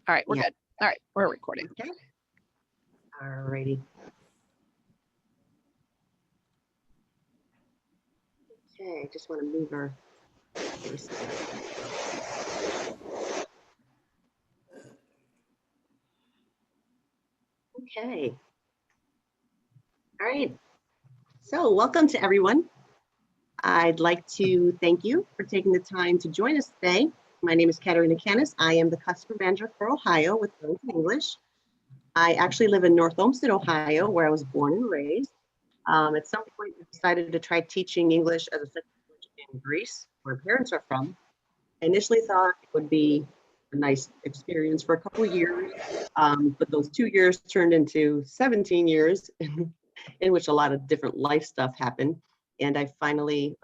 All right, we're Yeah. good. All right, we're recording. Okay. All righty. Okay, just want to move our. Okay. All right. So welcome to everyone. I'd like to thank you for taking the time to join us today. My name is Katerina Canis. I am the customer manager for Ohio with Burlington English. I actually live in North Olmsted, Ohio, where I was born and raised. At some point, I decided to try teaching English as a second language in Greece, where parents are from. I initially thought it would be a nice experience for a couple of years, but those 2 years turned into 17 years in which a lot of different life stuff happened. And I finally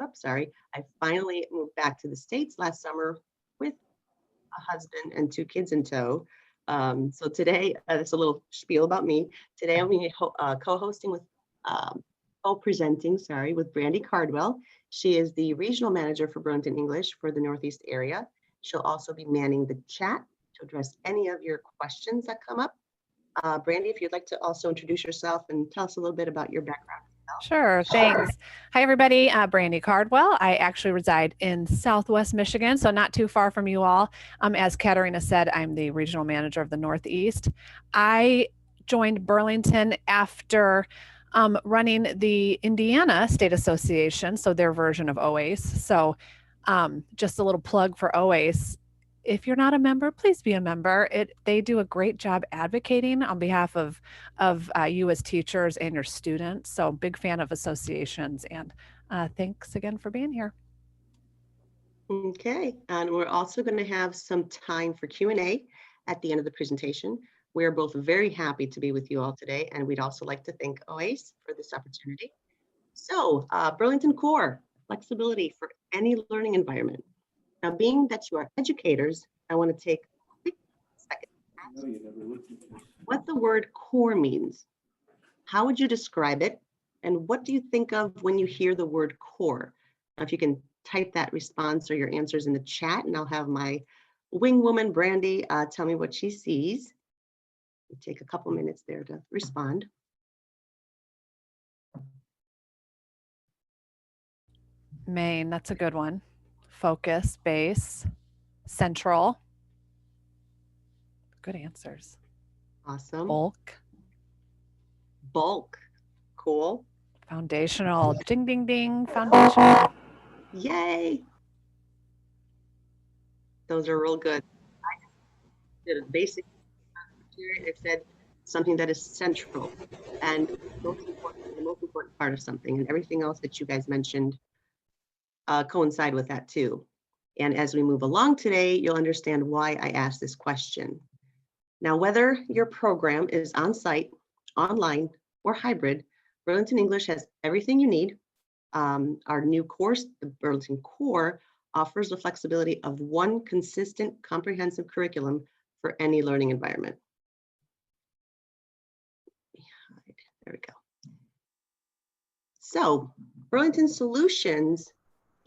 moved back to the States last summer with a husband and 2 kids in tow. So today, it's a little spiel about me. Today I'm co-hosting with, co-presenting, with Brandy Cardwell. She is the regional manager for Burlington English for the Northeast area. She'll also be manning the chat to address any of your questions that come up. Brandy, if you'd like to also introduce yourself and tell us a little bit about your background. Sure, thanks. Hi, everybody. Brandy Cardwell. I actually reside in Southwest Michigan, so not too far from you all. As Katerina said, I'm the regional manager of the Northeast. I joined Burlington after running the Indiana State Association, so their version of OACE. So just a little plug for OACE. If you're not a member, please be a member. They do a great job advocating on behalf of you as teachers and your students. So big fan of associations, and thanks again for being here. Okay, and we're also going to have some time for Q&A at the end of the presentation. We're both very happy to be with you all today, and we'd also like to thank OACE for this opportunity. So Burlington Core, flexibility for any learning environment. Now, being that you are educators, I want to take a quick second. What the word core means. How would you describe it? And what do you think of when you hear the word core? Now, if you can type that response or your answers in the chat, and I'll have my wing woman, Brandy, tell me what she sees. Take a couple minutes there to respond. Main, that's a good one. Focus, base, central. Good answers. Awesome. Bulk. Bulk. Cool. Foundational. Ding, ding, ding. Foundational. Yay. Those are real good. I did a basic criteria. It said something that is central and the most important part of something, and everything else that you guys mentioned coincide with that too. And as we move along today, you'll understand why I asked this question. Now, whether your program is on-site, online, or hybrid, Burlington English has everything you need. Our new course, the Burlington Core, offers the flexibility of one consistent, comprehensive curriculum for any learning environment. There we go. So, Burlington Solutions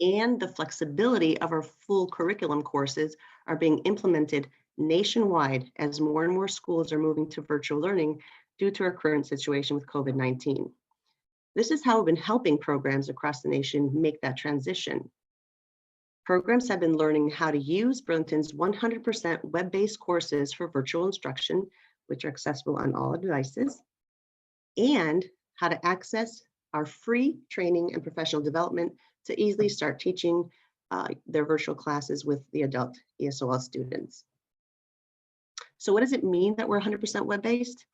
and the flexibility of our full curriculum courses are being implemented nationwide as more and more schools are moving to virtual learning due to our current situation with COVID-19. This is how we've been helping programs across the nation make that transition. Programs have been learning how to use Burlington's 100% web-based courses for virtual instruction, which are accessible on all devices, and how to access our free training and professional development to easily start teaching their virtual classes with the adult ESOL students. So what does it mean that we're 100% web-based?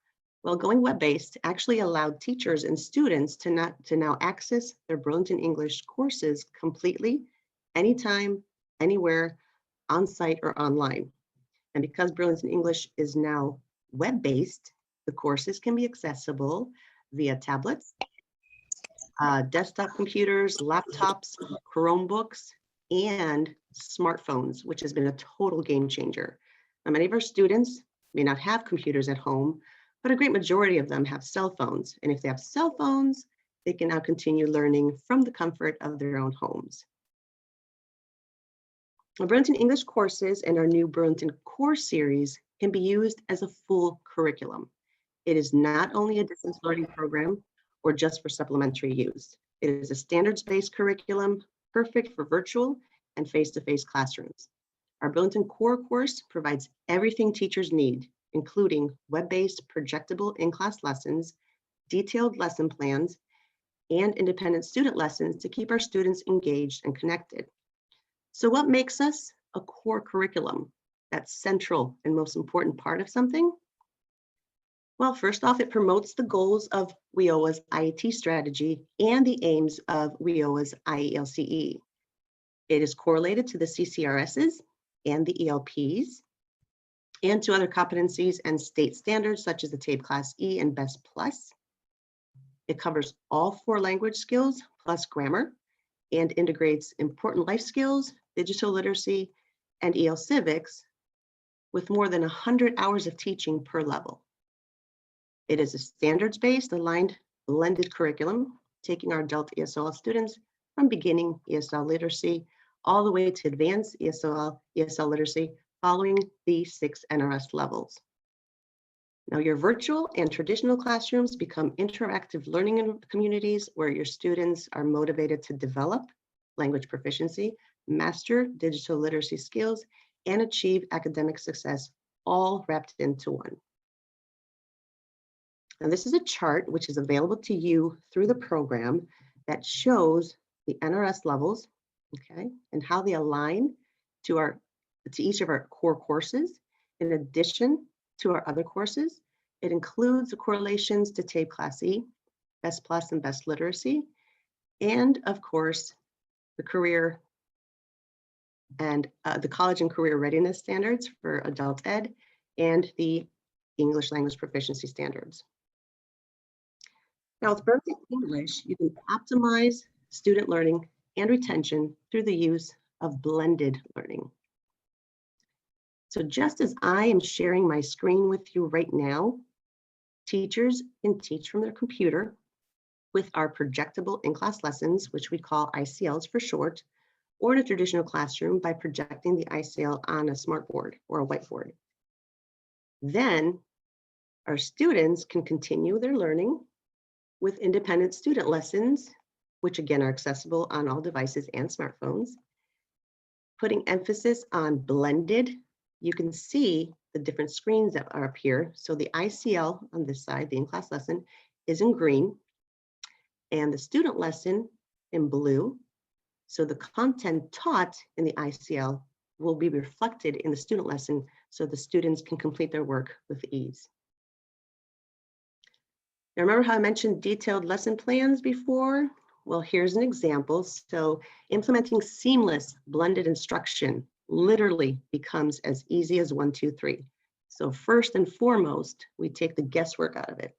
Well, going web-based actually allowed teachers and students to now access their Burlington English courses completely, anytime, anywhere, on-site or online. And because Burlington English is now web-based, the courses can be accessible via tablets, desktop computers, laptops, Chromebooks, and smartphones, which has been a total game changer. Now, many of our students may not have computers at home, but a great majority of them have cell phones. And if they have cell phones, they can now continue learning from the comfort of their own homes. Our Burlington English courses and our new Burlington Core series can be used as a full curriculum. It is not only a distance learning program or just for supplementary use. It is a standards-based curriculum, perfect for virtual and face-to-face classrooms. Our Burlington Core course provides everything teachers need, including web-based projectable in-class lessons, detailed lesson plans, and independent student lessons to keep our students engaged and connected. So what makes us a core curriculum? That's central and most important part of something? Well, first off, it promotes the goals of WIOA's IET strategy and the aims of WIOA's IELCE. It is correlated to the CCRSs and the ELPs and to other competencies and state standards such as the TABE Class E and BEST Plus. It covers all 4 language skills plus grammar and integrates important life skills, digital literacy, and EL civics with more than 100 hours of teaching per level. It is a standards-based, aligned, blended curriculum, taking our adult ESL students from beginning ESL literacy all the way to advanced ESL literacy following the 6 NRS levels. Now, your virtual and traditional classrooms become interactive learning communities where your students are motivated to develop language proficiency, master digital literacy skills, and achieve academic success, all wrapped into one. Now, this is a chart which is available to you through the program that shows the NRS levels, okay, and how they align to each of our core courses. In addition to our other courses, it includes the correlations to TABE Class E, BEST Plus, and BEST Literacy, and of course, the career and the college and career readiness standards for adult ed and the English language proficiency standards. Now, with Burlington English, you can optimize student learning and retention through the use of blended learning. So just as I am sharing my screen with you right now, teachers can teach from their computer with our projectable in-class lessons, which we call ICLs for short, or in a traditional classroom by projecting the ICL on a smartboard or a whiteboard. Then our students can continue their learning with independent student lessons, which again are accessible on all devices and smartphones. Putting emphasis on blended, you can see the different screens that are up here. So the ICL on this side, the in-class lesson, is in green, and the student lesson in blue. So the content taught in the ICL will be reflected in the student lesson so the students can complete their work with ease. Now, remember how I mentioned detailed lesson plans before? Well, here's an example. So implementing seamless blended instruction literally becomes as easy as 1, 2, 3. So first and foremost, we take the guesswork out of it.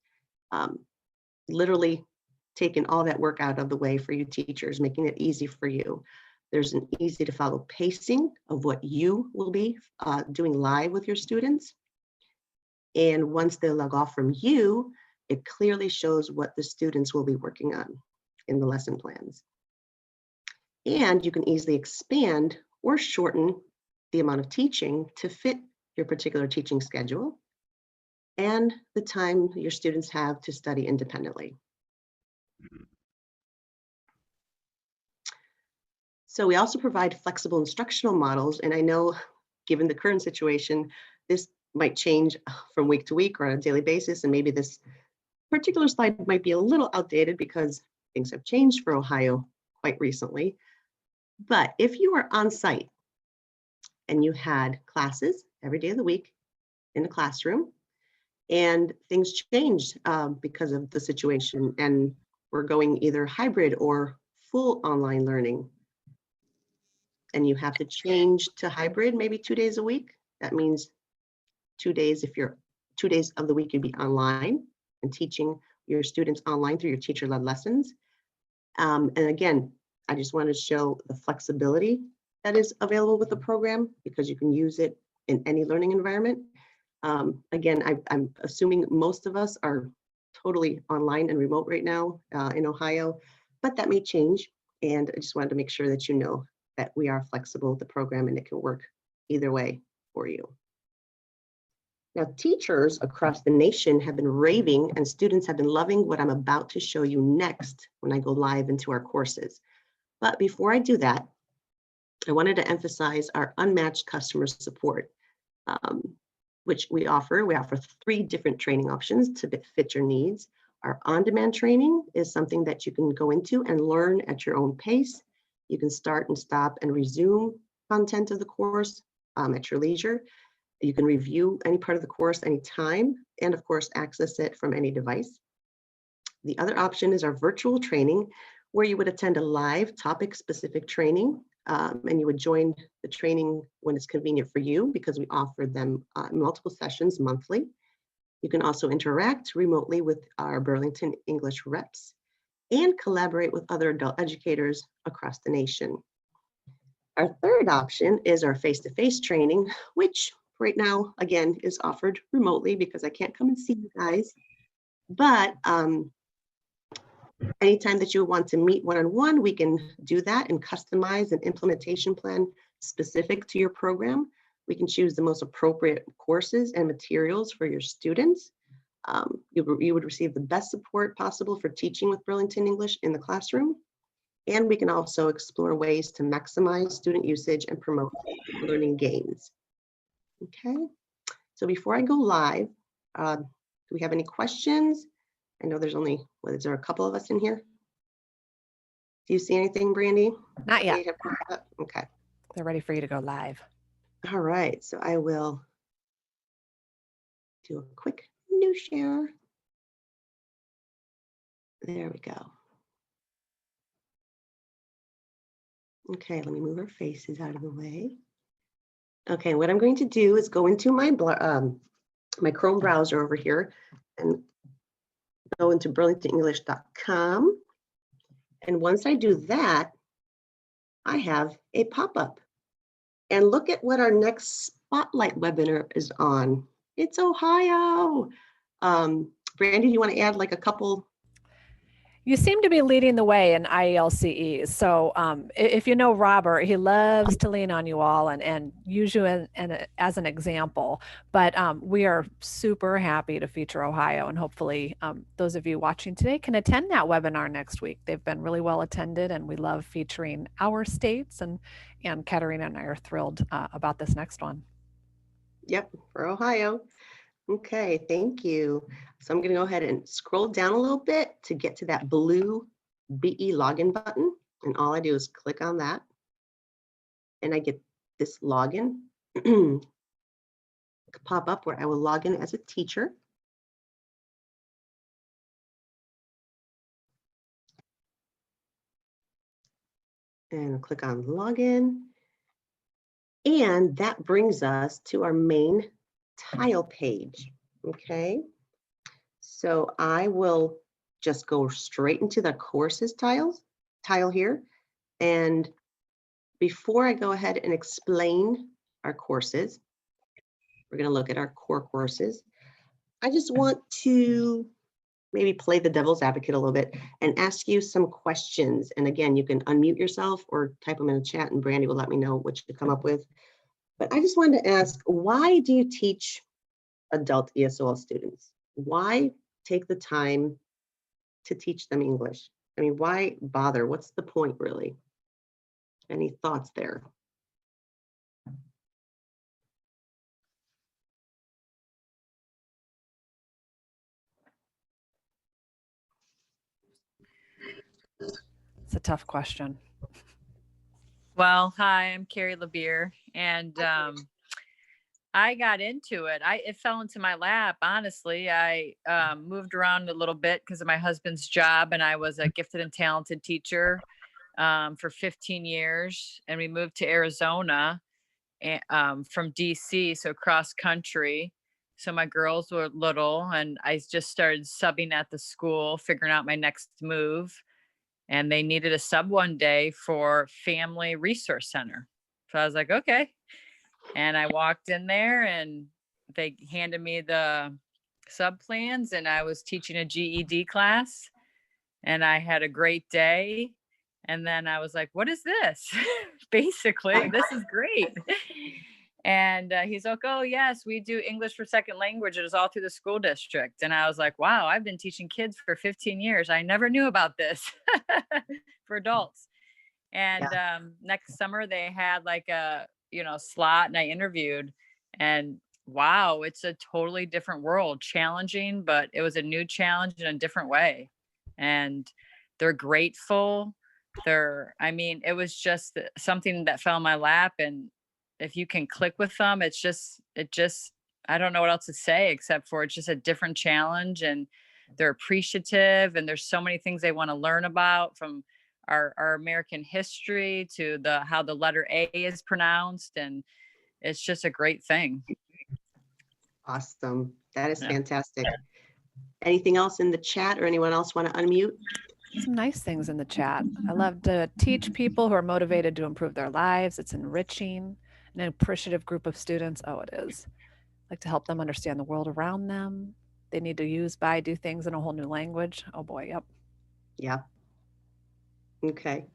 Literally taking all that work out of the way for you teachers, making it easy for you. There's an easy to follow pacing of what you will be doing live with your students. And once they log off from you, it clearly shows what the students will be working on in the lesson plans. And you can easily expand or shorten the amount of teaching to fit your particular teaching schedule and the time your students have to study independently. So we also provide flexible instructional models, and I know given the current situation, this might change from week to week or on a daily basis, and maybe this particular slide might be a little outdated because things have changed for Ohio quite recently. But if you were on site and you had classes every day of the week in the classroom and things changed because of the situation and we're going either hybrid or full online learning, and you have to change to hybrid maybe 2 days a week, that means 2 days, if you're 2 days of the week, you'd be online and teaching your students online through your teacher-led lessons. And again, I just want to show the flexibility that is available with the program because you can use it in any learning environment. Again, I'm assuming most of us are totally online and remote right now in Ohio, but that may change. And I just wanted to make sure that you know that we are flexible with the program and it can work either way for you. Now, teachers across the nation have been raving and students have been loving what I'm about to show you next when I go live into our courses. But before I do that, I wanted to emphasize our unmatched customer support, which we offer. We offer 3 different training options to fit your needs. Our on-demand training is something that you can go into and learn at your own pace. You can start and stop and resume content of the course at your leisure. You can review any part of the course anytime, and of course, access it from any device. The other option is our virtual training, where you would attend a live topic-specific training, and you would join the training when it's convenient for you, because we offer them multiple sessions monthly. You can also interact remotely with our Burlington English reps and collaborate with other adult educators across the nation. Our third option is our face-to-face training, which right now, again, is offered remotely because I can't come and see you guys. But anytime that you want to meet one-on-one, we can do that and customize an implementation plan specific to your program. We can choose the most appropriate courses and materials for your students. You would receive the best support possible for teaching with Burlington English in the classroom. And we can also explore ways to maximize student usage and promote learning gains. Okay, so before I go live, do we have any questions? I know there's only, is there a couple of us in here? Do you see anything, Brandy? Not yet. Okay. They're ready for you to go live. All right, so I will do a quick new share. There we go. Okay, let me move our faces out of the way. Okay, what I'm going to do is go into my my Chrome browser over here and go into burlingtonenglish.com. And once I do that, I have a pop-up. And look at what our next spotlight webinar is on. It's Ohio. Brandy, do you want to add like a couple? You seem to be leading the way in IELCE. So if you know Robert, he loves to lean on you all and use you as an example. But we are super happy to feature Ohio, and hopefully those of you watching today can attend that webinar next week. They've been really well attended, and we love featuring our states, and Katerina and I are thrilled about this next one. Yep, for Ohio. Okay, thank you. So I'm going to go ahead and scroll down a little bit to get to that blue BE login button. And all I do is click on that. And I get this login pop up where I will log in as a teacher. And click on login. And that brings us to our main tile page. Okay. So I will just go straight into the courses tile here. And before I go ahead and explain our courses, we're going to look at our core courses. I just want to maybe play the devil's advocate a little bit and ask you some questions. And again, you can unmute yourself or type them in the chat, and Brandy will let me know what you come up with. But I just wanted to ask, why do you teach adult ESOL students? Why take the time to teach them English? I mean, why bother? What's the point, really? Any thoughts there? It's a tough question. Well, hi, I'm Carrie LeBeer, and I got into it. It fell into my lap, honestly. I moved around a little bit because of my husband's job, and I was a gifted and talented teacher for 15 years. And we moved to Arizona from DC, so cross country. So my girls were little, and I just started subbing at the school, figuring out my next move. And they needed a sub one day for Family Resource Center. So I was like, okay. And I walked in there and they handed me the sub plans, and I was teaching a GED class, and I had a great day. And then I was like, what is this? Basically, this is great. And he's like, oh, yes, we do English for second language. It is all through the school district. And I was like, wow, I've been teaching kids for 15 years. I never knew about this for adults. And Yeah. next summer they had like a, slot, and I interviewed, and wow, it's a totally different world, challenging, but it was a new challenge in a different way. And they're grateful. I mean, it was just something that fell in my lap. And if you can click with them, I don't know what else to say except for it's just a different challenge, and they're appreciative, and there's so many things they want to learn about, from our American history to how the letter A is pronounced. And it's just a great thing. Awesome. That is Yeah. fantastic. Anything else in the chat, or anyone else want to unmute? Some nice things in the chat. I love to teach people who are motivated to improve their lives. It's enriching, an appreciative group of students. Oh, it is. I like to help them understand the world around them. They need to do things in a whole new language. Oh boy, yep. Yeah. Okay.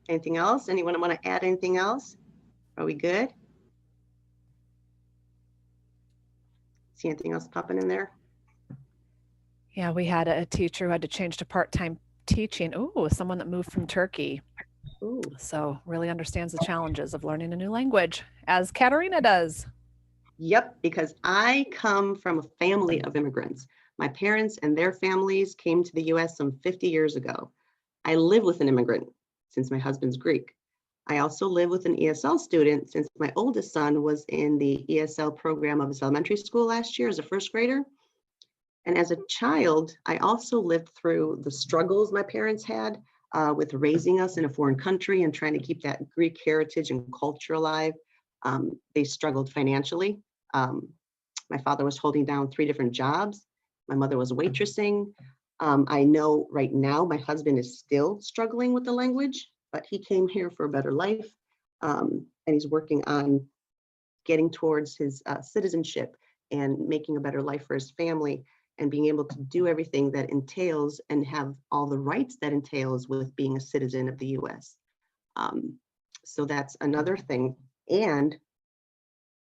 Anything else? Anyone want to add anything else? Are we good? See anything else popping in there? Yeah, we had a teacher who had to change to part-time teaching. Oh, someone that moved from Turkey. Ooh. So really understands the challenges of learning a new language, as Katerina does. Yep, because I come from a family of immigrants. My parents and their families came to the US some 50 years ago. I live with an immigrant since my husband's Greek. I also live with an ESL student since my oldest son was in the ESL program of his elementary school last year as a first grader. And as a child, I also lived through the struggles my parents had with raising us in a foreign country and trying to keep that Greek heritage and culture alive. They struggled financially. My father was holding down 3 different jobs. My mother was waitressing. I know right now my husband is still struggling with the language, but he came here for a better life. And he's working on getting towards his citizenship and making a better life for his family, and being able to do everything that entails and have all the rights that entails with being a citizen of the US. So that's another thing. And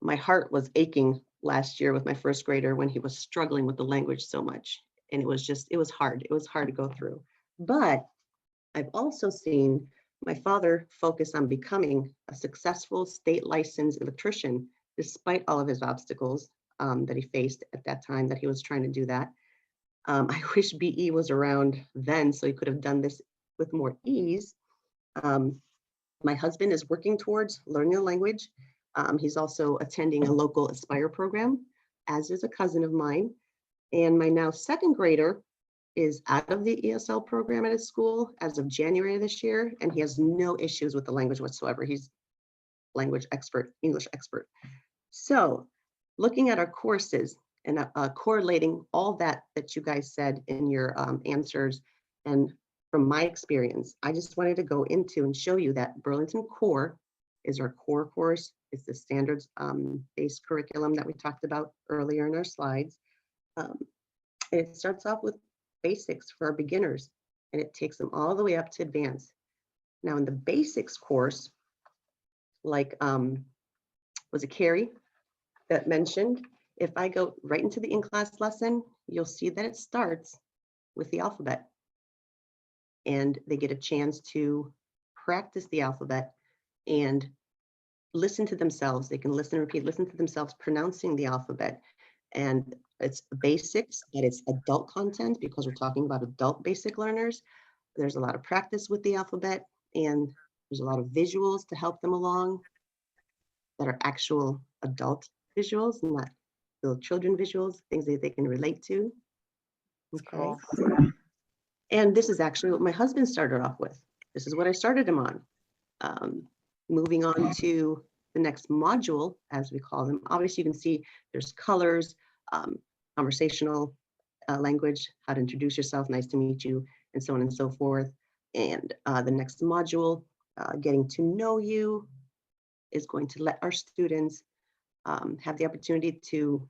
my heart was aching last year with my first grader when he was struggling with the language so much. And it was hard. It was hard to go through. But I've also seen my father focus on becoming a successful state licensed electrician, despite all of his obstacles that he faced at that time that he was trying to do that. I wish BE was around then so he could have done this with more ease. My husband is working towards learning a language. He's also attending a local Aspire program, as is a cousin of mine. And my now second grader is out of the ESL program at his school as of January this year, and he has no issues with the language whatsoever. He's language expert, English expert. So looking at our courses and correlating all that you guys said in your answers, and from my experience, I just wanted to go into and show you that Burlington Core is our core course. It's the standards based curriculum that we talked about earlier in our slides. It starts off with basics for our beginners, and it takes them all the way up to advanced. Now in the basics course, like was it Carrie that mentioned, if I go right into the in-class lesson, you'll see that it starts with the alphabet. And they get a chance to practice the alphabet and listen to themselves. They can listen and repeat, listen to themselves pronouncing the alphabet. And it's basics, but it's adult content because we're talking about adult basic learners. There's a lot of practice with the alphabet, and there's a lot of visuals to help them along that are actual adult visuals, not little children visuals, things that they can relate to. Okay. Cool. And this is actually what my husband started off with. This is what I started him on. Moving on to the next module, as we call them. Obviously, you can see there's colors, conversational language, how to introduce yourself, nice to meet you, and so on and so forth. And the next module, getting to know you, is going to let our students have the opportunity to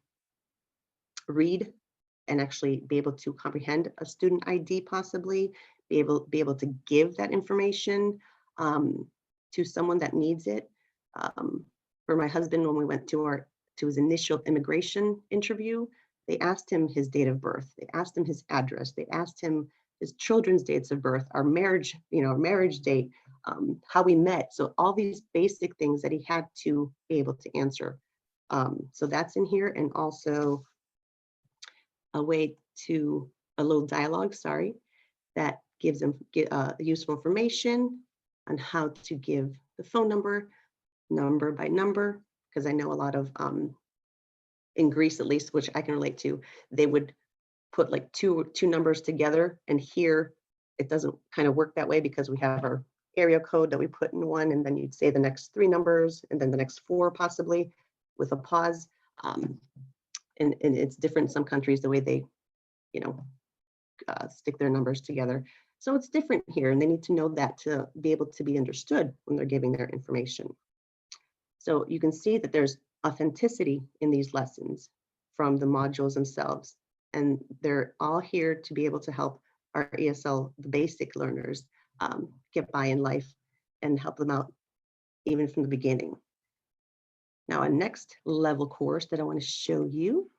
read and actually be able to comprehend a student ID, possibly be able to give that information to someone that needs it. For my husband, when we went to his initial immigration interview, they asked him his date of birth. They asked him his address. They asked him his children's dates of birth, our marriage, marriage date, how we met. So all these basic things that he had to be able to answer. So that's in here, and also a little dialogue, that gives them useful information on how to give the phone number by number, because I know a lot of, in Greece at least, which I can relate to, they would put like two numbers together, and here it doesn't kind of work that way because we have our area code that we put in one, and then you'd say the next 3 numbers and then the next 4 possibly with a pause. And it's different in some countries the way they, stick their numbers together. So it's different here, and they need to know that to be able to be understood when they're giving their information. So you can see that there's authenticity in these lessons from the modules themselves, and they're all here to be able to help our ESL, the basic learners, get by in life and help them out even from the beginning. Now, a next level course that I want to show you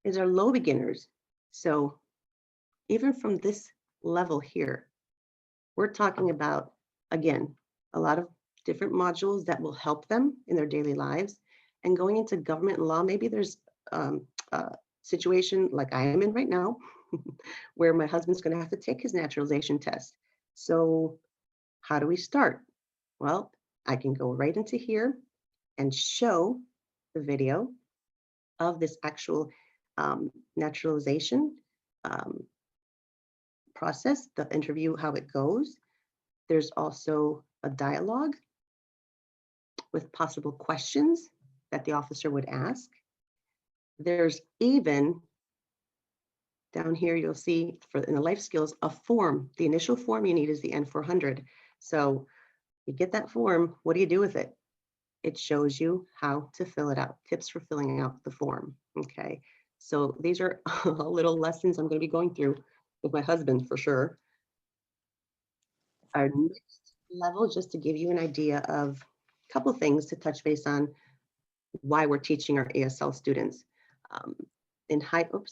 is our low beginners. So even from this level here, we're talking about, again, a lot of different modules that will help them in their daily lives. And going into government and law, maybe there's a situation like I am in right now, where my husband's going to have to take his naturalization test. So how do we start? Well, I can go right into here and show the video of this actual naturalization process, the interview, how it goes. There's also a dialogue with possible questions that the officer would ask. There's even, down here, you'll see in the life skills, a form. The initial form you need is the N400. So you get that form, what do you do with it? It shows you how to fill it out, tips for filling out the form, okay? So these are all little lessons I'm gonna be going through with my husband for sure. Our next level, just to give you an idea of a couple of things to touch base on why we're teaching our ASL students. In high, want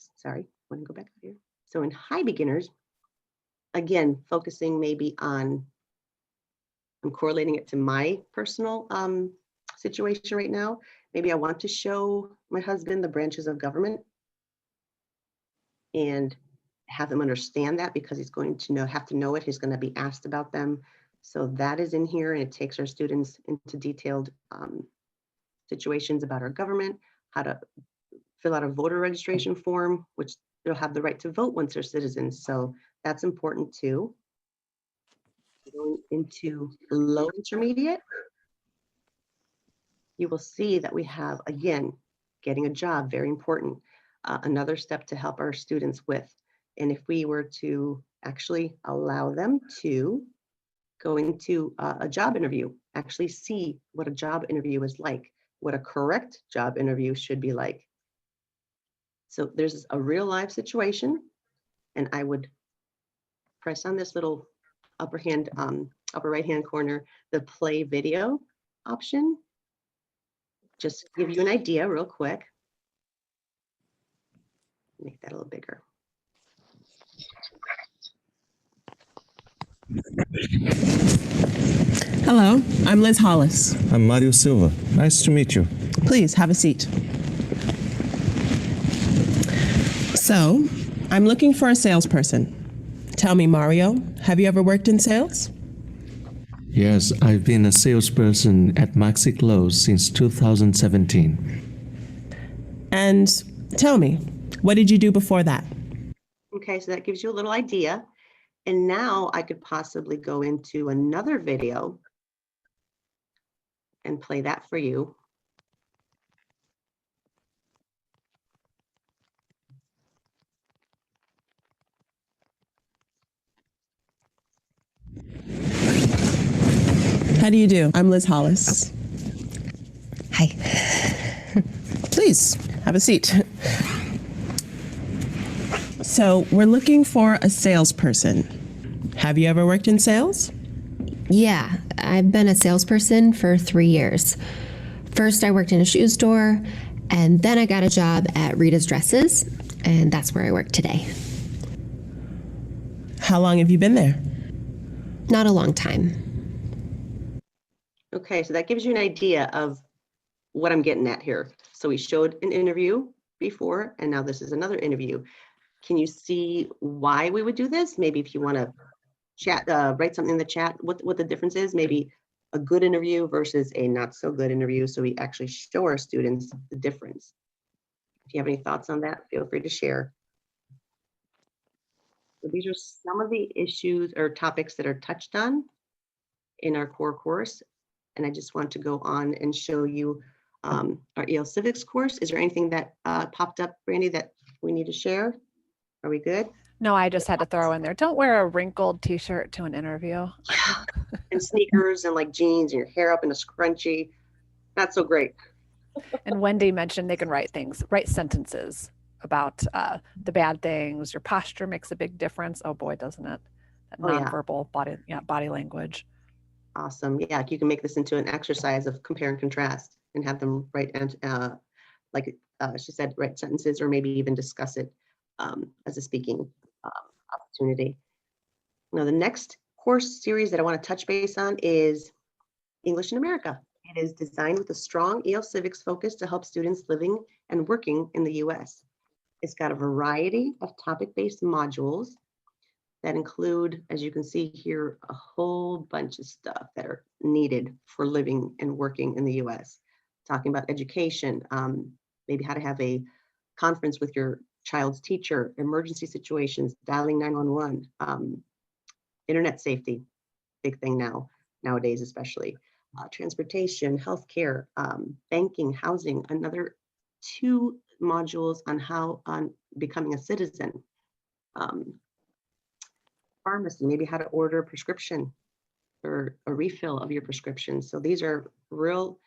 to go back up here. So in high beginners, again, focusing maybe on, I'm correlating it to my personal situation right now. Maybe I want to show my husband the branches of government and have him understand that, because he's going to have to know it. He's going to be asked about them. So that is in here, and it takes our students into detailed situations about our government, how to fill out a voter registration form, which they'll have the right to vote once they're citizens. So that's important too. Going into low intermediate, you will see that we have, again, getting a job, very important. Another step to help our students with. And if we were to actually allow them to go into a job interview, actually see what a job interview is like, what a correct job interview should be like. So there's a real life situation, and I would press on this little upper right hand corner, the play video option. Just to give you an idea real quick. Make that a little bigger. Hello, I'm Liz Hollis. I'm Mario Silva. Nice to meet you. Please have a seat. So, I'm looking for a salesperson. Tell me, Mario, have you ever worked in sales? Yes, I've been a salesperson at Maxi Close since 2017. And tell me, what did you do before that? Okay, so that gives you a little idea. And now I could possibly go into another video and play that for you. How do you do? I'm Liz Hollis. Hi. Please, have a seat. So, we're looking for a salesperson. Have you ever worked in sales? Yeah, I've been a salesperson for 3 years. First, I worked in a shoe store, and then I got a job at Rita's Dresses, and that's where I work today. How long have you been there? Not a long time. Okay, so that gives you an idea of what I'm getting at here. So we showed an interview before, and now this is another interview. Can you see why we would do this? Maybe if you want to chat, write something in the chat, what the difference is, maybe a good interview versus a not so good interview. So we actually show our students the difference. If you have any thoughts on that, feel free to share. So these are some of the issues or topics that are touched on in our core course. And I just want to go on and show you our EL Civics course. Is there anything that popped up, Brandy, that we need to share? Are we good? No, I just had to throw in there. Don't wear a wrinkled t-shirt to an interview. And sneakers and like jeans and your hair up in a scrunchie. Not so great. And Wendy mentioned they can write sentences about the bad things. Your posture makes a big difference. Oh boy, doesn't it? That Oh, yeah. nonverbal body language. Awesome. Yeah, you can make this into an exercise of compare and contrast and have them write, like she said, write sentences or maybe even discuss it as a speaking opportunity. Now, the next course series that I want to touch base on is English in America. It is designed with a strong EL Civics focus to help students living and working in the US. It's got a variety of topic-based modules that include, as you can see here, a whole bunch of stuff that are needed for living and working in the US. Talking about education, maybe how to have a conference with your child's teacher, emergency situations, dialing 911, internet safety, big thing nowadays especially, transportation, healthcare, banking, housing, another 2 modules on becoming a citizen. Pharmacy, maybe how to order a prescription or a refill of your prescription. So these are real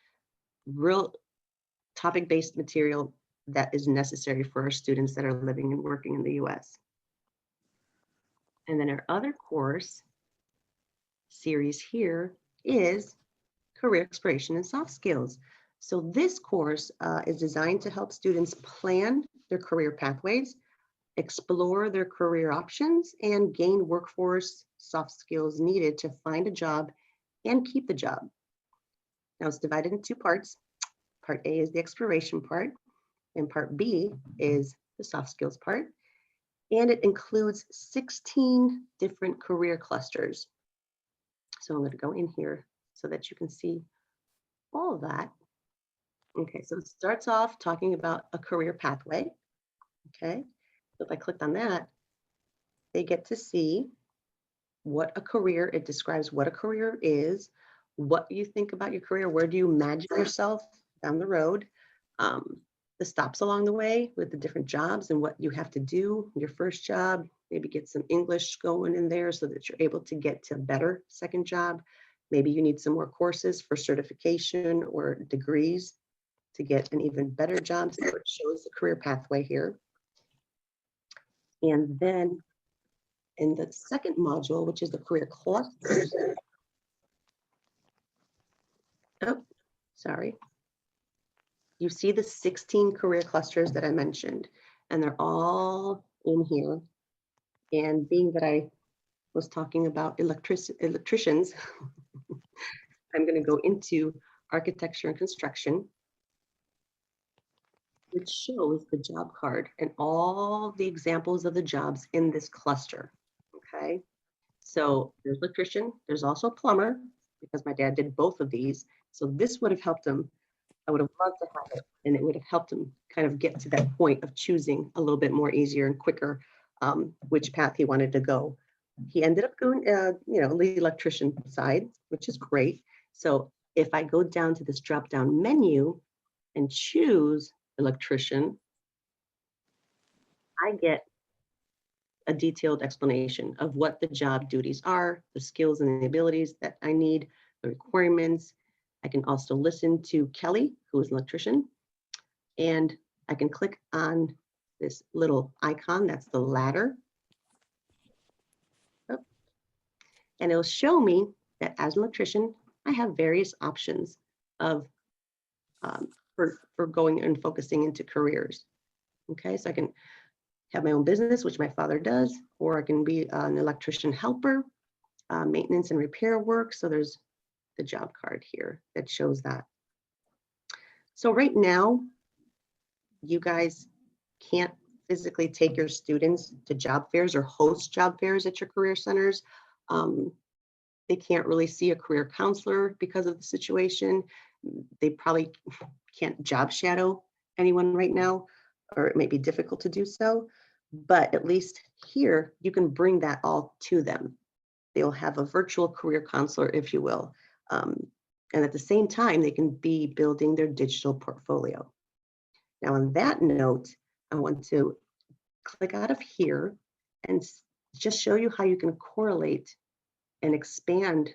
topic-based material that is necessary for our students that are living and working in the US. And then our other course series here is Career Exploration and Soft Skills. So this course is designed to help students plan their career pathways, explore their career options, and gain workforce soft skills needed to find a job and keep the job. Now it's divided in 2 parts. Part A is the exploration part, and part B is the soft skills part. And it includes 16 different career clusters. So I'm going to go in here so that you can see all of that. Okay, so it starts off talking about a career pathway. Okay, so if I clicked on that, they get to see what a career, it describes what a career is, what you think about your career, where do you imagine yourself down the road, the stops along the way with the different jobs and what you have to do, your first job, maybe get some English going in there so that you're able to get to a better second job. Maybe you need some more courses for certification or degrees to get an even better job. So it shows the career pathway here. And then in the second module, which is the career clusters. Oh, sorry. You see the 16 career clusters that I mentioned, and they're all in here. And being that I was talking about electricians, I'm going to go into architecture and construction, which shows the job card and all the examples of the jobs in this cluster. Okay, so there's electrician, there's also plumber, because my dad did both of these. So this would have helped him. I would have loved to have it, and it would have helped him kind of get to that point of choosing a little bit more easier and quicker which path he wanted to go. He ended up going, the electrician side, which is great. So if I go down to this drop-down menu and choose electrician, I get a detailed explanation of what the job duties are, the skills and the abilities that I need, the requirements. I can also listen to Kelly, who is an electrician, and I can click on this little icon, that's the ladder. Oh. And it'll show me that as an electrician, I have various options of for going and focusing into careers. Okay, so I can have my own business, which my father does, or I can be an electrician helper, maintenance and repair work. So there's the job card here that shows that. So right now, you guys can't physically take your students to job fairs or host job fairs at your career centers. They can't really see a career counselor because of the situation. They probably can't job shadow anyone right now, or it may be difficult to do so. But at least here, you can bring that all to them. They'll have a virtual career counselor, if you will. And at the same time, they can be building their digital portfolio. Now, on that note, I want to click out of here and just show you how you can correlate and expand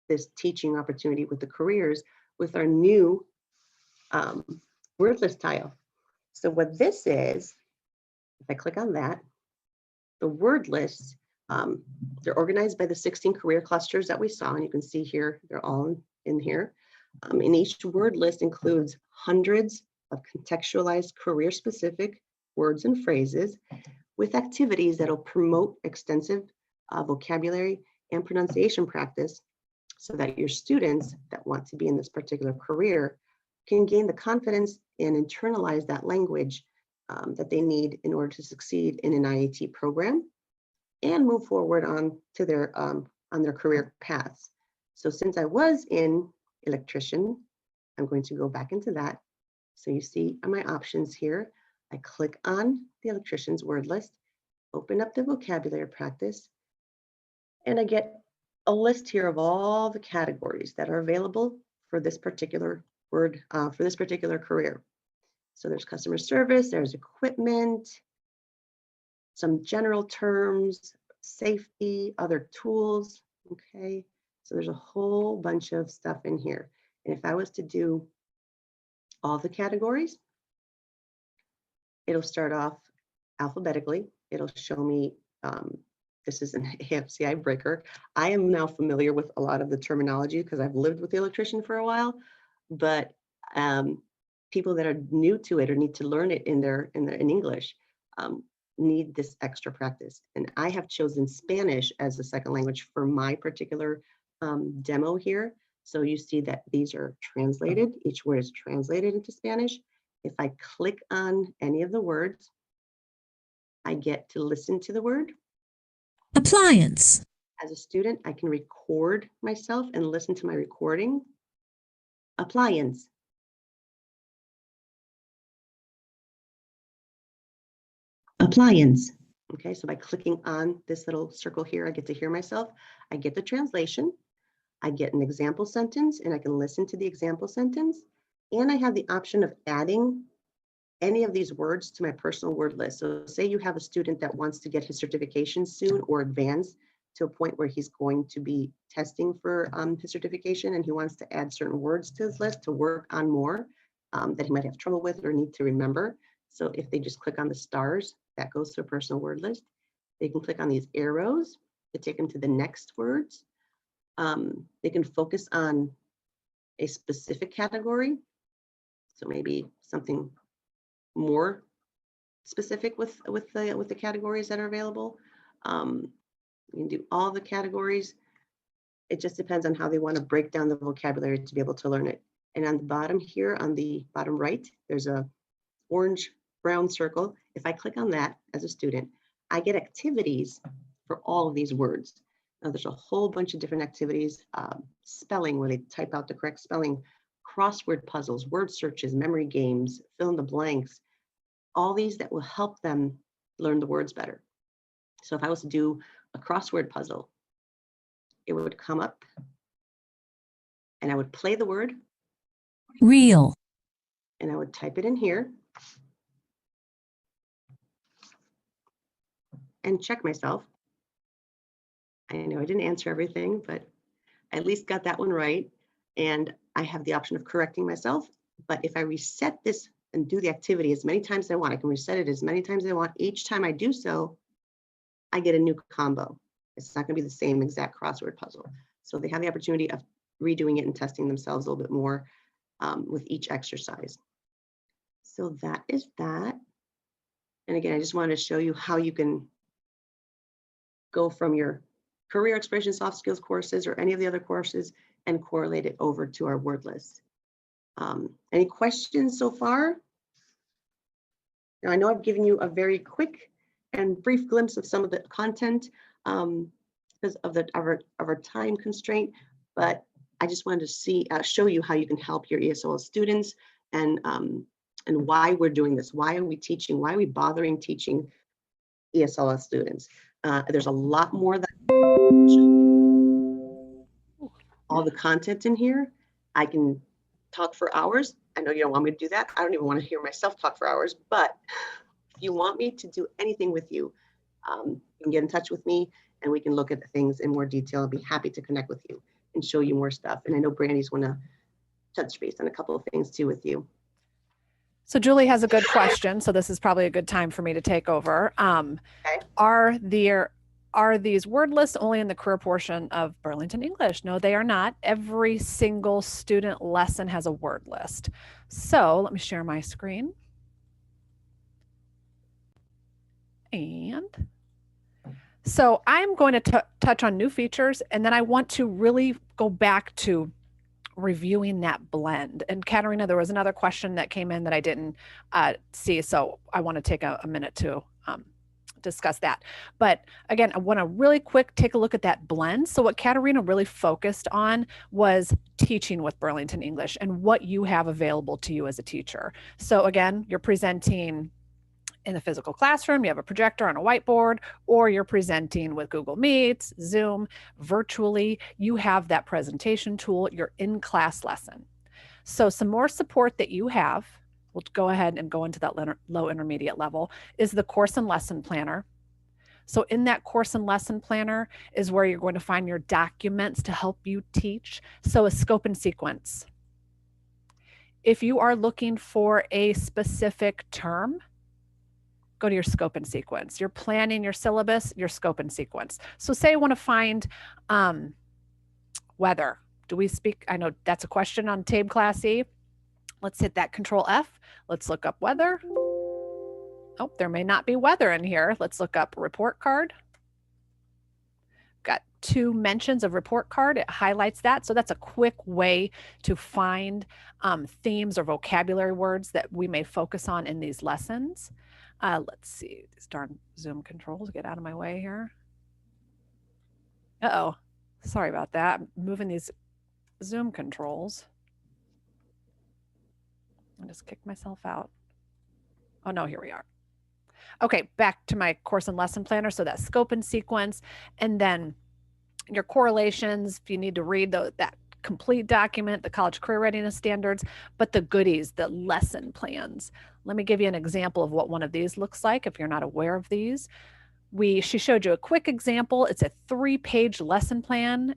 this teaching opportunity with the careers with our new word list tile. So what this is, if I click on that, the word lists, they're organized by the 16 career clusters that we saw, and you can see here, they're all in here. And each word list includes hundreds of contextualized career-specific words and phrases with activities that'll promote extensive vocabulary and pronunciation practice so that your students that want to be in this particular career can gain the confidence and internalize that language that they need in order to succeed in an IAT program and move forward on their career paths. So since I was in electrician, I'm going to go back into that. So you see my options here. I click on the electrician's word list, open up the vocabulary practice, and I get a list here of all the categories that are available for this particular word, for this particular career. So there's customer service, there's equipment, some general terms, safety, other tools, okay? So there's a whole bunch of stuff in here. And if I was to do all the categories, it'll start off alphabetically. It'll show me, this is an AFCI breaker. I am now familiar with a lot of the terminology because I've lived with the electrician for a while, but people that are new to it or need to learn it in English need this extra practice. And I have chosen Spanish as a second language for my particular demo here. So you see that these are translated. Each word is translated into Spanish. If I click on any of the words, I get to listen to the word. Appliance. As a student, I can record myself and listen to my recording. Appliance. Appliance. Okay, so by clicking on this little circle here, I get to hear myself. I get the translation. I get an example sentence, and I can listen to the example sentence. And I have the option of adding any of these words to my personal word list. So say you have a student that wants to get his certification soon or advance to a point where he's going to be testing for his certification, and he wants to add certain words to his list to work on more that he might have trouble with or need to remember. So if they just click on the stars, that goes to a personal word list. They can click on these arrows to take them to the next words. They can focus on a specific category. So maybe something more specific with the categories that are available. You can do all the categories. It just depends on how they want to break down the vocabulary to be able to learn it. And on the bottom here, on the bottom right, there's a orange brown circle. If I click on that as a student, I get activities for all of these words. Now there's a whole bunch of different activities, spelling, where they type out the correct spelling, crossword puzzles, word searches, memory games, fill in the blanks, all these that will help them learn the words better. So if I was to do a crossword puzzle, it would come up and I would play the word. Real. And I would type it in here and check myself. I know I didn't answer everything, but I at least got that one right. And I have the option of correcting myself. But if I reset this and do the activity as many times as I want, I can reset it as many times as I want. Each time I do so, I get a new combo. It's not going to be the same exact crossword puzzle. So they have the opportunity of redoing it and testing themselves a little bit more. with each exercise. So that is that. And again, I just wanted to show you how you can go from your career expression soft skills courses or any of the other courses and correlate it over to our word list. Any questions so far? Now, I know I've given you a very quick and brief glimpse of some of the content because of our time constraint, but I just wanted to show you how you can help your ESOL students and why we're doing this. Why are we teaching? Why are we bothering teaching ESOL students? There's a lot more that all the content in here. I can talk for hours. I know you don't want me to do that. I don't even want to hear myself talk for hours, but if you want me to do anything with you, you can get in touch with me and we can look at the things in more detail. I'll be happy to connect with you and show you more stuff. And I know Brandy's want to touch base on a couple of things too with you. So Julie has a good question. So this is probably a good time for me to take over. Okay. Are these word lists only in the career portion of Burlington English? No, they are not. Every single student lesson has a word list. So let me share my screen. And so I'm going to touch on new features, and then I want to really go back to reviewing that blend. And Katerina, there was another question that came in that I didn't see. So I want to take a minute to discuss that. But again, I want to really quick take a look at that blend. So what Katerina really focused on was teaching with Burlington English and what you have available to you as a teacher. So again, you're presenting in the physical classroom, you have a projector on a whiteboard, or you're presenting with Google Meets, Zoom, virtually, you have that presentation tool, your in-class lesson. So some more support that you have, we'll go ahead and go into that low intermediate level, is the course and lesson planner. So in that course and lesson planner is where you're going to find your documents to help you teach. So a scope and sequence. If you are looking for a specific term, go to your scope and sequence. You're planning your syllabus, your scope and sequence. So say I want to find weather. Do we speak? I know that's a question on TABE Class E. Let's hit that Control F. Let's look up weather. Oh, there may not be weather in here. Let's look up report card. Got 2 mentions of report card. It highlights that. So that's a quick way to find themes or vocabulary words that we may focus on in these lessons. Let's see, these darn Zoom controls, get out of my way here. Uh-oh, sorry about that. I'm moving these Zoom controls. I just kicked myself out. Oh no, here we are. Okay, back to my course and lesson planner. So that scope and sequence, and then your correlations, if you need to read that complete document, the college career readiness standards, but the goodies, the lesson plans. Let me give you an example of what one of these looks like if you're not aware of these. She showed you a quick example. It's a 3-page lesson plan.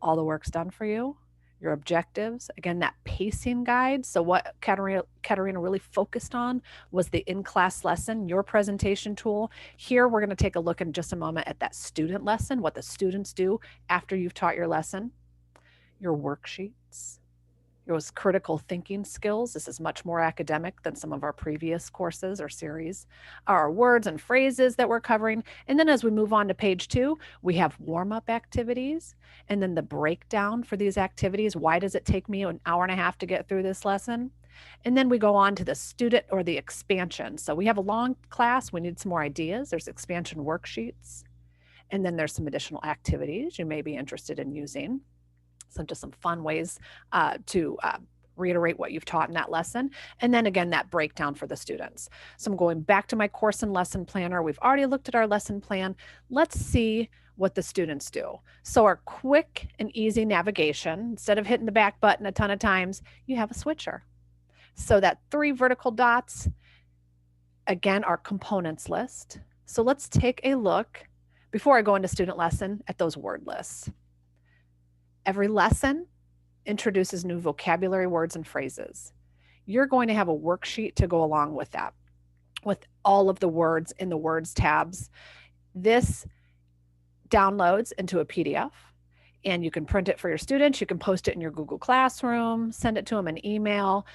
All the work's done for you. Your objectives, again, that pacing guide. So what Katerina really focused on was the in-class lesson, your presentation tool. Here, we're going to take a look in just a moment at that student lesson, what the students do after you've taught your lesson. Your worksheets, those critical thinking skills. This is much more academic than some of our previous courses or series. Our words and phrases that we're covering. And then as we move on to page 2, we have warm-up activities and then the breakdown for these activities. Why does it take me an hour and a half to get through this lesson? And then we go on to the student or the expansion. So we have a long class. We need some more ideas. There's expansion worksheets. And then there's some additional activities you may be interested in using. So just some fun ways to reiterate what you've taught in that lesson. And then again, that breakdown for the students. So I'm going back to my course and lesson planner. We've already looked at our lesson plan. Let's see what the students do. So our quick and easy navigation, instead of hitting the back button a ton of times, you have a switcher. So that 3 vertical dots, again, our components list. So let's take a look, before I go into student lesson, at those word lists. Every lesson introduces new vocabulary words and phrases. You're going to have a worksheet to go along with that, with all of the words in the words tabs. This downloads into a PDF. and you can print it for your students. You can post it in your Google Classroom, send it to them in email,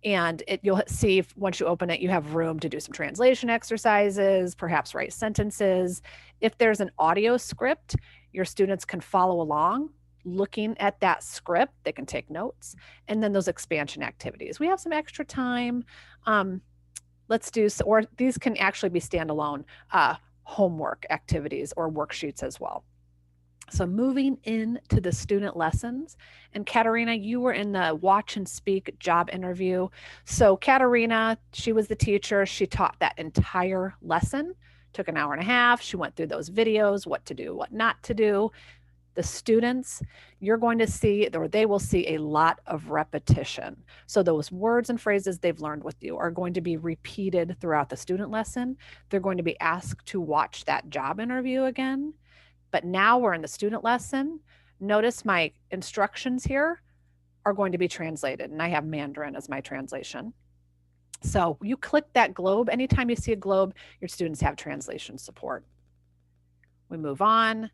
and you'll see once you open it, you have room to do some translation exercises, perhaps write sentences. If there's an audio script, your students can follow along looking at that script. They can take notes, and then those expansion activities. We have some extra time. Let's do, or these can actually be standalone homework activities or worksheets as well. So moving into the student lessons, and Katerina, you were in the watch and speak job interview. So Katerina, she was the teacher. She taught that entire lesson, took an hour and a half. She went through those videos, what to do, what not to do. The students, you're going to see, or they will see a lot of repetition. So those words and phrases they've learned with you are going to be repeated throughout the student lesson. They're going to be asked to watch that job interview again. But now we're in the student lesson. Notice my instructions here are going to be translated, and I have Mandarin as my translation. So you click that globe. Anytime you see a globe, your students have translation support. We move on.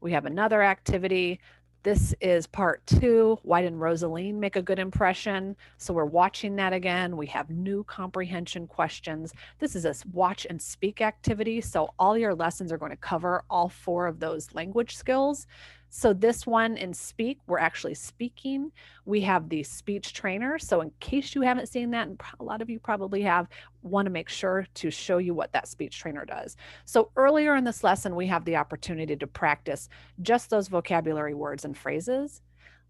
We have another activity. This is part 2. Why didn't Rosaline make a good impression? So we're watching that again. We have new comprehension questions. This is a watch and speak activity. So all your lessons are going to cover all 4 of those language skills. So this one in speak, we're actually speaking. We have the speech trainer. So in case you haven't seen that, and a lot of you probably have, want to make sure to show you what that speech trainer does. So earlier in this lesson, we have the opportunity to practice just those vocabulary words and phrases,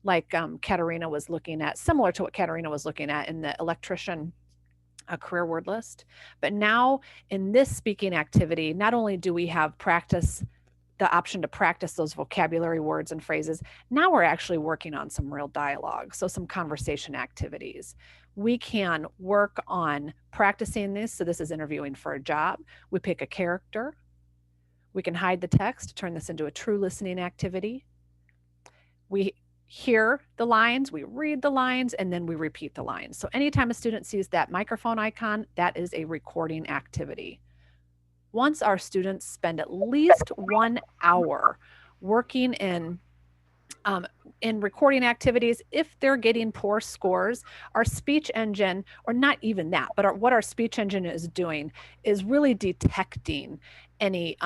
like Katerina was looking at, similar to what Katerina was looking at in the electrician career word list. But now in this speaking activity, not only do we have the option to practice those vocabulary words and phrases, now we're actually working on some real dialogue, so some conversation activities. We can work on practicing this. So this is interviewing for a job. We pick a character. We can hide the text, turn this into a true listening activity. We hear the lines, we read the lines, and then we repeat the lines. So anytime a student sees that microphone icon, that is a recording activity. Once our students spend at least 1 hour working in recording activities, if they're getting poor scores, our speech engine, or not even that, but what our speech engine is doing is really detecting any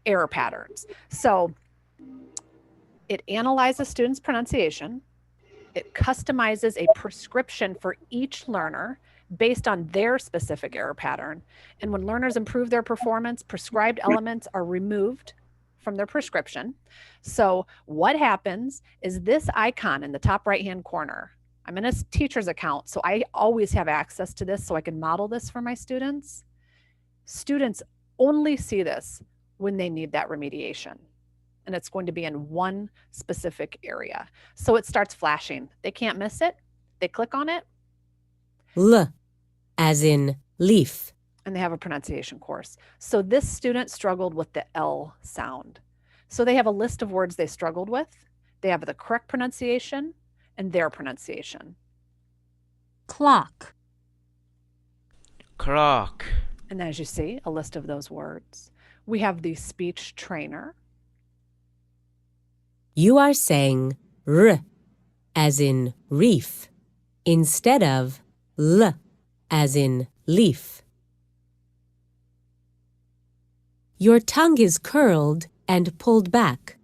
error patterns. So it analyzes students' pronunciation, it customizes a prescription for each learner based on their specific error pattern. And when learners improve their performance, prescribed elements are removed from their prescription. So what happens is this icon in the top right-hand corner, I'm in a teacher's account, so I always have access to this so I can model this for my students. Students only see this when they need that remediation. And it's going to be in one specific area. So it starts flashing. They can't miss it. They click on it. L, as in leaf. And they have a pronunciation course. So this student struggled with the L sound. So they have a list of words they struggled with. They have the correct pronunciation and their pronunciation. Clock. Clock. And as you see, a list of those words. We have the speech trainer. You are saying r, as in reef, instead of l, as in leaf. Your tongue is curled and pulled back.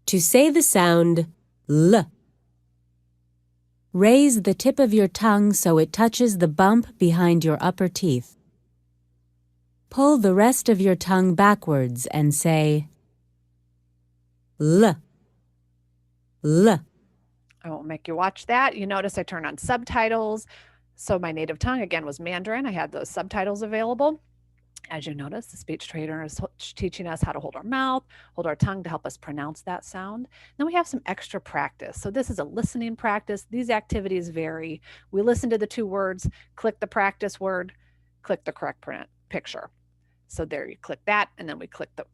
To say the sound l, raise the tip of your tongue so it touches the bump behind your upper teeth. Pull the rest of your tongue backwards and say l, l. I won't make you watch that. You notice I turned on subtitles. So my native tongue, again, was Mandarin. I had those subtitles available. As you notice, the speech trainer is teaching us how to hold our mouth, hold our tongue to help us pronounce that sound. Then we have some extra practice. So this is a listening practice. These activities vary. We listen to the 2 words, click the practice word, click the correct picture. So there you click that, and then we click the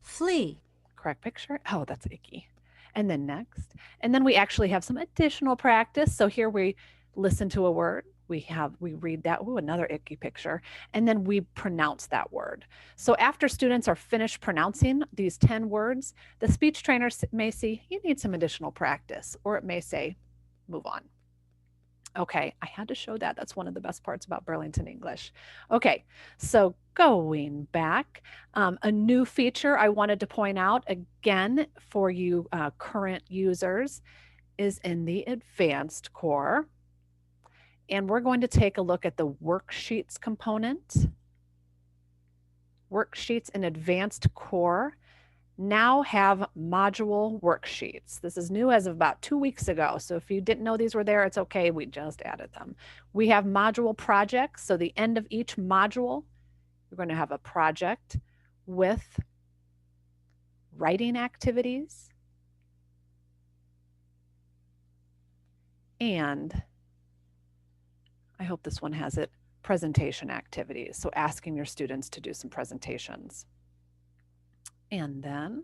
Flee. correct picture. Oh, that's icky. And then next. And then we actually have some additional practice. So here we listen to a word, we read that, ooh, another icky picture, and then we pronounce that word. So after students are finished pronouncing these 10 words, the speech trainer may see, you need some additional practice, or it may say, move on. Okay, I had to show that. That's one of the best parts about Burlington English. Okay, so going back, a new feature I wanted to point out again for you current users is in the advanced core. And we're going to take a look at the worksheets component. Worksheets in advanced core now have module worksheets. This is new as of about 2 weeks ago. So if you didn't know these were there, it's okay. We just added them. We have module projects. So the end of each module, you're going to have a project with writing activities and I hope this one has it, presentation activities. So asking your students to do some presentations. And then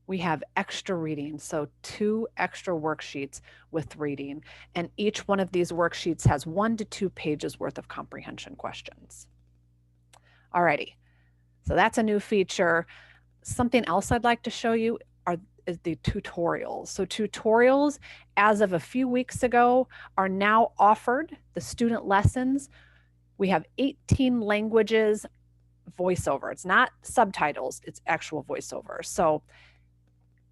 we have extra reading. So 2 extra worksheets with reading. And each one of these worksheets has 1 to 2 pages worth of comprehension questions. Alrighty, so that's a new feature. Something else I'd like to show you is the tutorials. So tutorials, as of a few weeks ago, are now offered, the student lessons. We have 18 languages voiceover. It's not subtitles, it's actual voiceover. So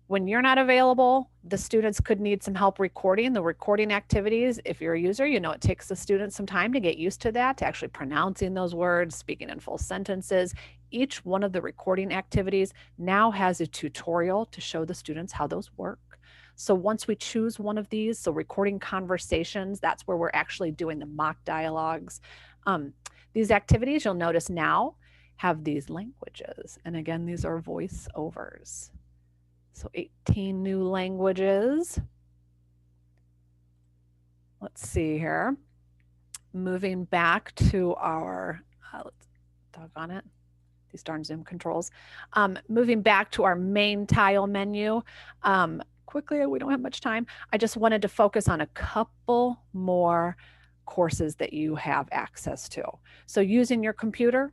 when you're not available, the students could need some help recording. The recording activities, if you're a user, you know it takes the students some time to get used to that, to actually pronouncing those words, speaking in full sentences. Each one of the recording activities now has a tutorial to show the students how those work. So once we choose one of these, so recording conversations, that's where we're actually doing the mock dialogues. These activities, you'll notice now, have these languages. And again, these are voiceovers. So 18 new languages. Let's see here. Moving back to our, let's doggone it, these darn Zoom controls. Moving back to our main tile menu. Quickly, we don't have much time. I just wanted to focus on a couple more courses that you have access to. So using your computer,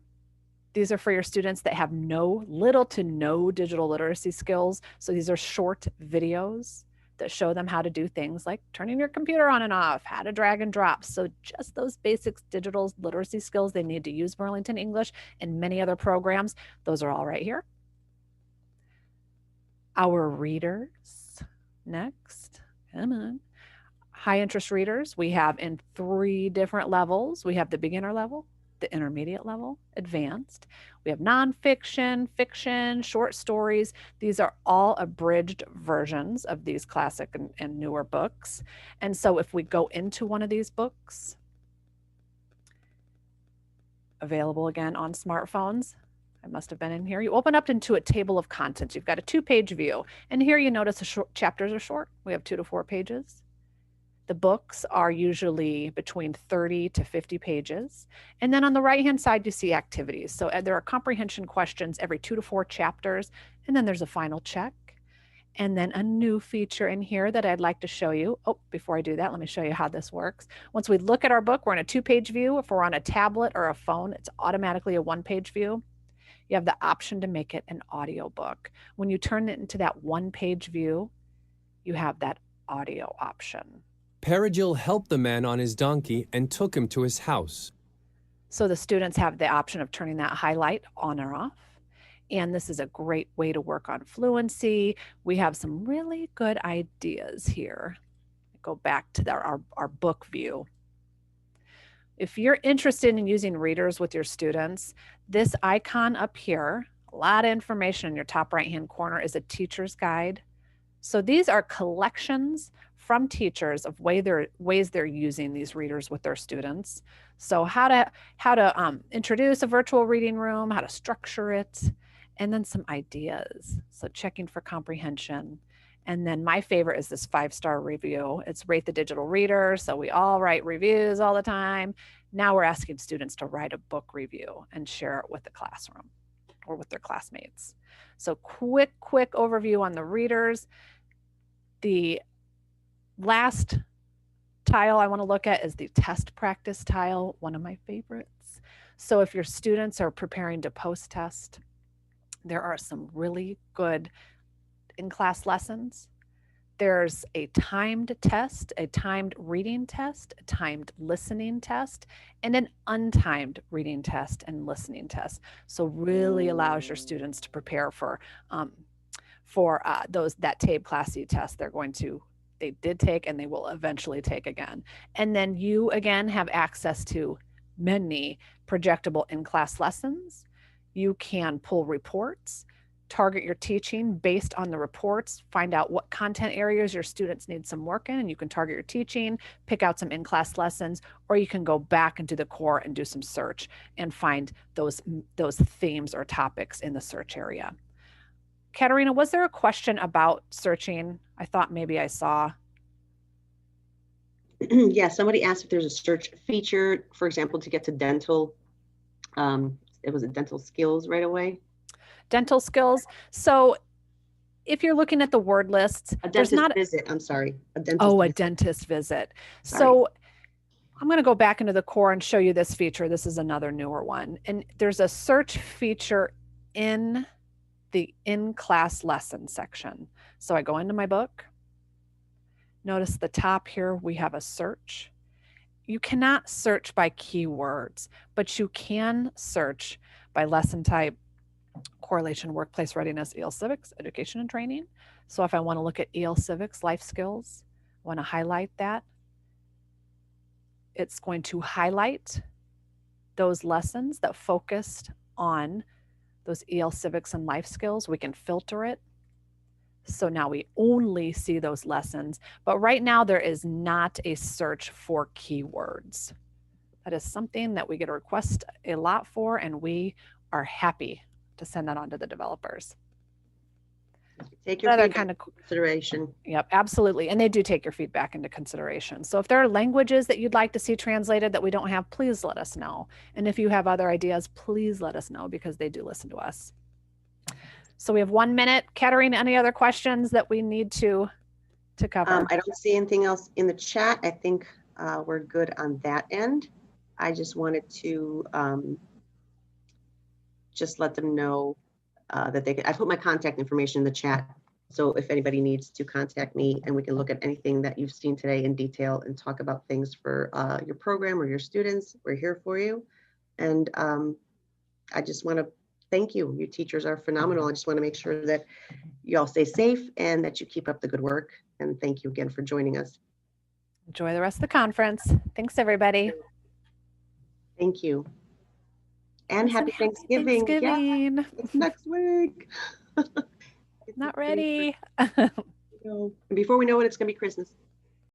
these are for your students that have little to no digital literacy skills. So these are short videos that show them how to do things like turning your computer on and off, how to drag and drop. So just those basic digital literacy skills they need to use Burlington English and many other programs, those are all right here. Our readers, next, come on. High interest readers, we have in 3 different levels. We have the beginner level, the intermediate level, advanced. We have nonfiction, fiction, short stories. These are all abridged versions of these classic and newer books. And so if we go into one of these books, available again on smartphones, I must have been in here. You open up into a table of contents. You've got a 2-page view. And here you notice the chapters are short. We have 2 to 4 pages. The books are usually between 30 to 50 pages. And then on the right-hand side, you see activities. So there are comprehension questions every 2 to 4 chapters. And then there's a final check. And then a new feature in here that I'd like to show you. Oh, before I do that, let me show you how this works. Once we look at our book, we're in a 2-page view. If we're on a tablet or a phone, it's automatically a 1-page view. You have the option to make it an audio book. When you turn it into that 1-page view, you have that audio option. Perigil helped the man on his donkey and took him to his house. So the students have the option of turning that highlight on or off. And this is a great way to work on fluency. We have some really good ideas here. Go back to our book view. If you're interested in using readers with your students, this icon up here, a lot of information in your top right-hand corner, is a teacher's guide. So these are collections from teachers of ways they're using these readers with their students. So how to introduce a virtual reading room, how to structure it, and then some ideas. So checking for comprehension. And then my favorite is this 5-star review. It's Rate the Digital Reader. So we all write reviews all the time. Now we're asking students to write a book review and share it with the classroom or with their classmates. So quick overview on the readers. The last tile I want to look at is the test practice tile, one of my favorites. So if your students are preparing to post-test, there are some really good in-class lessons. There's a timed test, a timed reading test, a timed listening test, and an untimed reading test and listening test. So really allows your students to prepare for that TABE Class C test they did take and they will eventually take again. And then you again have access to many projectable in-class lessons. You can pull reports, target your teaching based on the reports, find out what content areas your students need some work in, and you can target your teaching, pick out some in-class lessons, or you can go back into the core and do some search and find those themes or topics in the search area. Katerina, was there a question about searching? I thought maybe I saw. Yeah, somebody asked if there's a search feature, for example, to get to dental. It was dental skills right away. Dental skills. So if you're looking at the word lists, a dentist visit. I'm sorry, a dentist. Oh, visit. A dentist visit. Sorry. So I'm going to go back into the core and show you this feature. This is another newer one. And there's a search feature in the in-class lesson section. So I go into my book. Notice the top here, we have a search. You cannot search by keywords, but you can search by lesson type, correlation, workplace readiness, EL civics, education and training. So if I want to look at EL civics, life skills, I want to highlight that. It's going to highlight those lessons that focused on those EL civics and life skills. We can filter it. So now we only see those lessons, but right now there is not a search for keywords. That is something that we get a request a lot for, and we are happy to send that on to the developers. Take your feedback into consideration. Yep, absolutely. And they do take your feedback into consideration. So if there are languages that you'd like to see translated that we don't have, please let us know. And if you have other ideas, please let us know, because they do listen to us. So we have 1 minute. Katerina, any other questions that we need to cover? I don't see anything else in the chat. I think we're good on that end. I just wanted to just let them know that I put my contact information in the chat. So if anybody needs to contact me, and we can look at anything that you've seen today in detail and talk about things for your program or your students, we're here for you. And I just want to thank you. Your teachers are phenomenal. I just want to make sure that you all stay safe and that you keep up the good work. And thank you again for joining us. Enjoy the rest of the conference. Thanks, everybody. Thank you. And happy Thanksgiving. Yeah, it's next week. Not ready. Before we know it, it's going to be Christmas.